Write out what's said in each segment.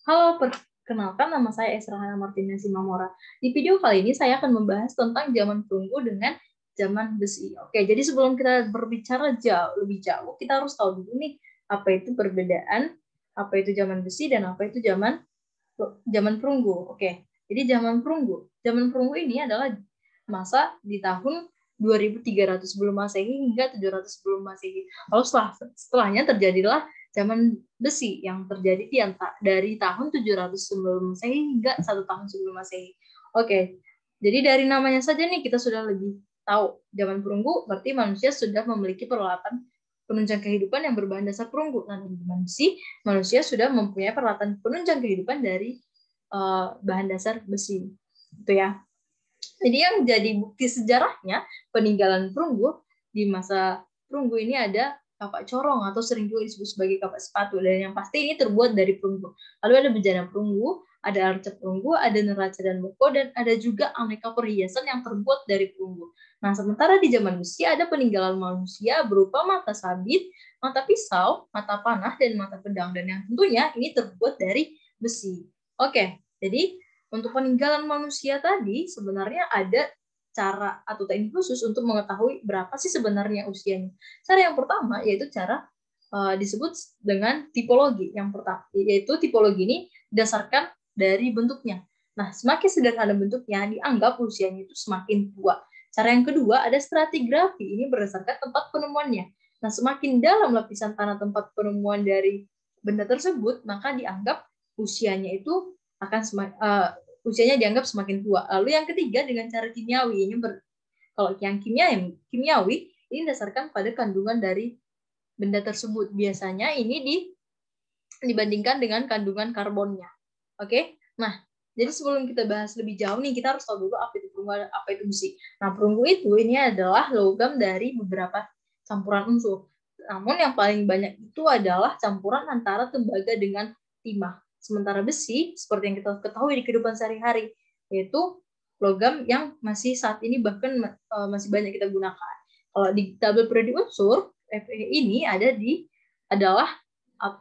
Halo, perkenalkan nama saya Esra Hana Martina Simamora. Di video kali ini saya akan membahas tentang zaman perunggu dengan zaman besi. Oke, jadi sebelum kita berbicara lebih jauh, kita harus tahu dulu nih apa itu perbedaan, apa itu zaman besi dan apa itu zaman perunggu. Oke, jadi Zaman perunggu ini adalah masa di tahun 2300 sebelum Masehi hingga 700 sebelum Masehi. Lalu setelahnya terjadilah zaman besi yang terjadi dari tahun 700 sebelum Masehi hingga 1 tahun sebelum Masehi. Oke, jadi dari namanya saja nih kita sudah lebih tahu zaman perunggu berarti manusia sudah memiliki peralatan penunjang kehidupan yang berbahan dasar perunggu. Nah, di zaman besi manusia sudah mempunyai peralatan penunjang kehidupan dari bahan dasar besi. Itu ya. Jadi yang jadi bukti sejarahnya peninggalan perunggu di masa perunggu ini ada kapak corong atau sering juga disebut sebagai kapak sepatu, dan yang pasti ini terbuat dari perunggu. Lalu ada bejana perunggu, ada arca perunggu, ada neraca dan buku, dan ada juga aneka perhiasan yang terbuat dari perunggu. Nah, sementara di zaman besi ada peninggalan manusia berupa mata sabit, mata pisau, mata panah, dan mata pedang, dan yang tentunya ini terbuat dari besi. Oke, jadi untuk peninggalan manusia tadi sebenarnya ada cara atau teknik khusus untuk mengetahui berapa sih sebenarnya usianya. Cara yang pertama yaitu cara disebut dengan tipologi. Yang pertama yaitu tipologi ini berdasarkan dari bentuknya. Nah, semakin sederhana bentuknya dianggap usianya itu semakin tua. Cara yang kedua ada stratigrafi, ini berdasarkan tempat penemuannya. Nah, semakin dalam lapisan tanah tempat penemuan dari benda tersebut, maka dianggap usianya itu akan usianya dianggap semakin tua. Lalu yang ketiga dengan cara kimiawi. Kalau yang kimiawi ini didasarkan pada kandungan dari benda tersebut. Biasanya ini dibandingkan dengan kandungan karbonnya. Oke? Nah, jadi sebelum kita bahas lebih jauh nih, kita harus tahu dulu apa itu perunggu, apa itu besi. Nah, perunggu itu ini adalah logam dari beberapa campuran unsur. Namun yang paling banyak itu adalah campuran antara tembaga dengan timah. Sementara besi, seperti yang kita ketahui di kehidupan sehari-hari, yaitu logam yang masih saat ini bahkan masih banyak kita gunakan. Kalau di tabel periode unsur, Fe ini adalah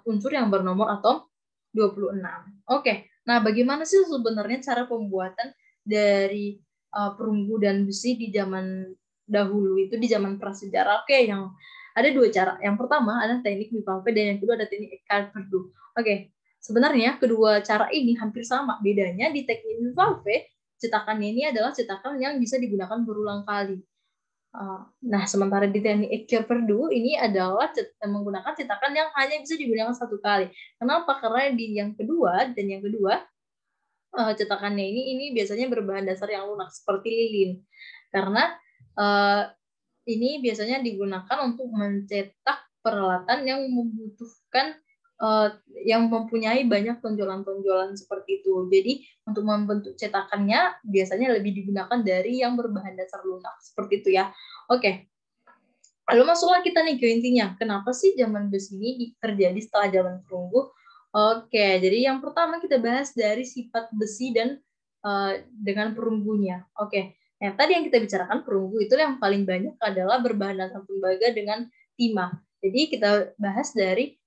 unsur yang bernomor atom 26. Oke, nah bagaimana sih sebenarnya cara pembuatan dari perunggu dan besi di zaman dahulu itu, di zaman prasejarah? Oke, yang ada dua cara. Yang pertama adalah teknik Mipalve dan yang kedua ada teknik Eckhart Perdue. Oke, sebenarnya kedua cara ini hampir sama. Bedanya di teknik Mipalve, cetakannya ini adalah cetakan yang bisa digunakan berulang kali. Nah, sementara di teknik Eckhart Perdue ini adalah menggunakan cetakan yang hanya bisa digunakan satu kali. Kenapa? Karena di yang kedua cetakannya ini biasanya berbahan dasar yang lunak seperti lilin. Karena ini biasanya digunakan untuk mencetak peralatan yang membutuhkan yang mempunyai banyak tonjolan-tonjolan seperti itu. Jadi untuk membentuk cetakannya biasanya lebih digunakan dari yang berbahan dasar lunak seperti itu ya. Oke. Lalu masuklah kita nih ke intinya. Kenapa sih zaman besi ini terjadi setelah zaman perunggu? Oke, jadi yang pertama kita bahas dari sifat besi dan dengan perunggunya. Oke, yang tadi yang kita bicarakan perunggu itu yang paling banyak adalah berbahan dasar tembaga dengan timah. Jadi kita bahas dari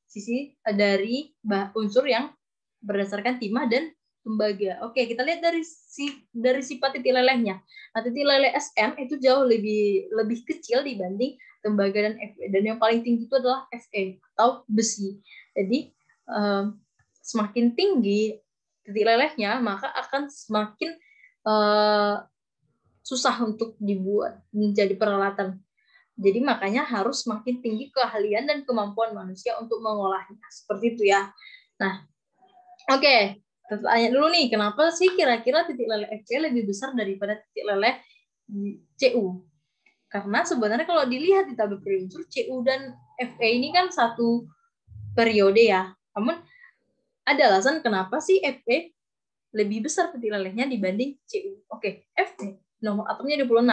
unsur yang berdasarkan timah dan tembaga. Oke, kita lihat dari sifat titik lelehnya. Nah, titik leleh Sm itu jauh lebih kecil dibanding tembaga dan Fe. Dan yang paling tinggi itu adalah Fe atau besi. Jadi semakin tinggi titik lelehnya, maka akan semakin susah untuk dibuat menjadi peralatan. Jadi makanya harus semakin tinggi keahlian dan kemampuan manusia untuk mengolahnya. Seperti itu ya. Nah, oke. Kita tanya dulu nih, kenapa sih kira-kira titik leleh Fe lebih besar daripada titik leleh Cu? Karena sebenarnya kalau dilihat di tabel periode unsur, Cu dan Fe ini kan satu periode ya. Namun ada alasan kenapa sih Fe lebih besar titik lelehnya dibanding Cu. Oke, Fe nomor atomnya 26.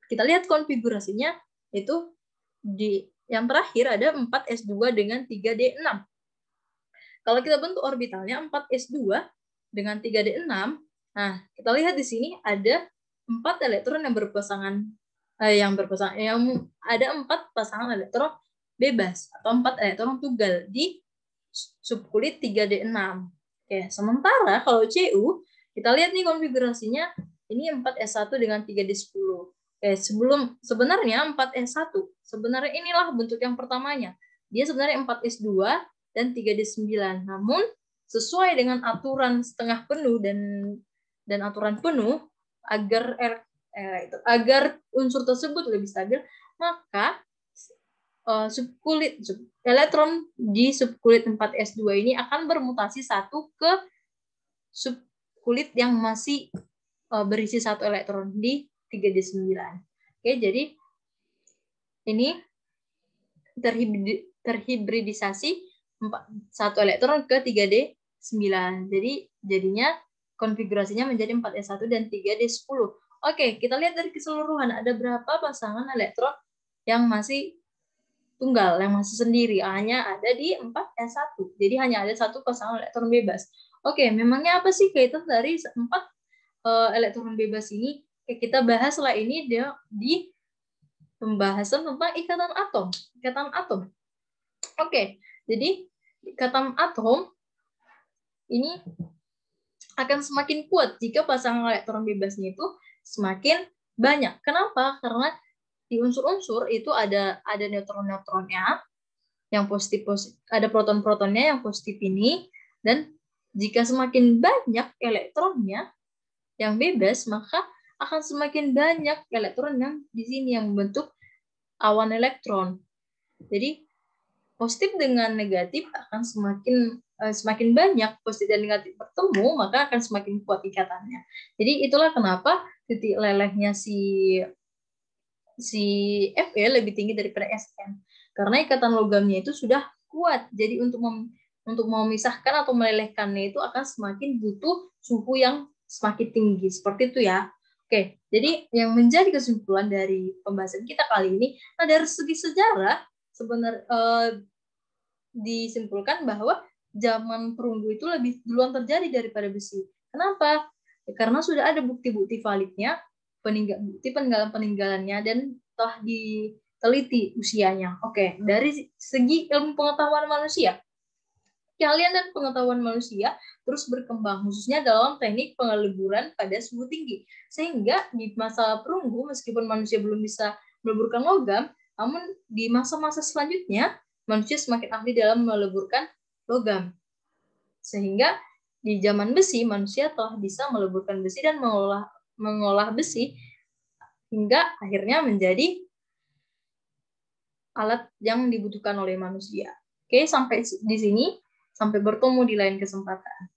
Kita lihat konfigurasinya, itu di yang terakhir ada 4s2 dengan 3d6. Kalau kita bentuk orbitalnya 4s2 dengan 3d6, nah kita lihat di sini ada 4 elektron yang ada 4 pasangan elektron bebas atau 4 elektron tunggal di subkulit 3d6. Oke, sementara kalau Cu, kita lihat nih konfigurasinya, ini 4S1 dengan 3D10. Oke, sebenarnya 4S1, sebenarnya inilah bentuk yang pertamanya. Dia sebenarnya 4S2 dan 3D9. Namun, sesuai dengan aturan setengah penuh dan aturan penuh, agar unsur tersebut lebih stabil, maka elektron di subkulit 4S2 ini akan bermutasi satu ke subkulit yang masih berisi satu elektron di 3D9. Oke, jadi ini terhibridisasi satu elektron ke 3D9. Jadi jadinya konfigurasinya menjadi 4S1 dan 3D10. Oke, kita lihat dari keseluruhan ada berapa pasangan elektron yang masih tunggal, yang masih sendiri. Hanya ada di 4S1. Jadi hanya ada satu pasangan elektron bebas. Oke, memangnya apa sih kaitan dari 4 elektron bebas ini? Oke, kita bahas setelah ini dia di pembahasan tentang ikatan atom. Ikatan atom. Oke, jadi ikatan atom ini akan semakin kuat jika pasangan elektron bebasnya itu semakin banyak. Kenapa? Karena di unsur-unsur itu ada neutron-neutronnya yang positif, ada proton-protonnya yang positif ini, dan jika semakin banyak elektronnya yang bebas, maka akan semakin banyak elektron yang di sini yang membentuk awan elektron. Jadi positif dengan negatif akan semakin banyak positif dan negatif bertemu, maka akan semakin kuat ikatannya. Jadi itulah kenapa titik lelehnya si Fe lebih tinggi daripada Sn, karena ikatan logamnya itu sudah kuat. Jadi untuk memisahkan atau melelehkannya itu akan semakin butuh suhu yang semakin tinggi, seperti itu ya. Oke, jadi yang menjadi kesimpulan dari pembahasan kita kali ini, nah dari segi sejarah sebenarnya disimpulkan bahwa zaman perunggu itu lebih duluan terjadi daripada besi. Kenapa? Karena sudah ada bukti-bukti validnya, bukti peninggalan-peninggalannya, dan telah diteliti usianya. Oke, dari segi ilmu pengetahuan manusia, keahlian dan pengetahuan manusia terus berkembang, khususnya dalam teknik pengeleburan pada suhu tinggi. Sehingga di masa perunggu, meskipun manusia belum bisa meleburkan logam, namun di masa-masa selanjutnya, manusia semakin ahli dalam meleburkan logam. Sehingga di zaman besi, manusia telah bisa meleburkan besi dan mengolah besi hingga akhirnya menjadi alat yang dibutuhkan oleh manusia. Oke, sampai di sini. Sampai bertemu di lain kesempatan.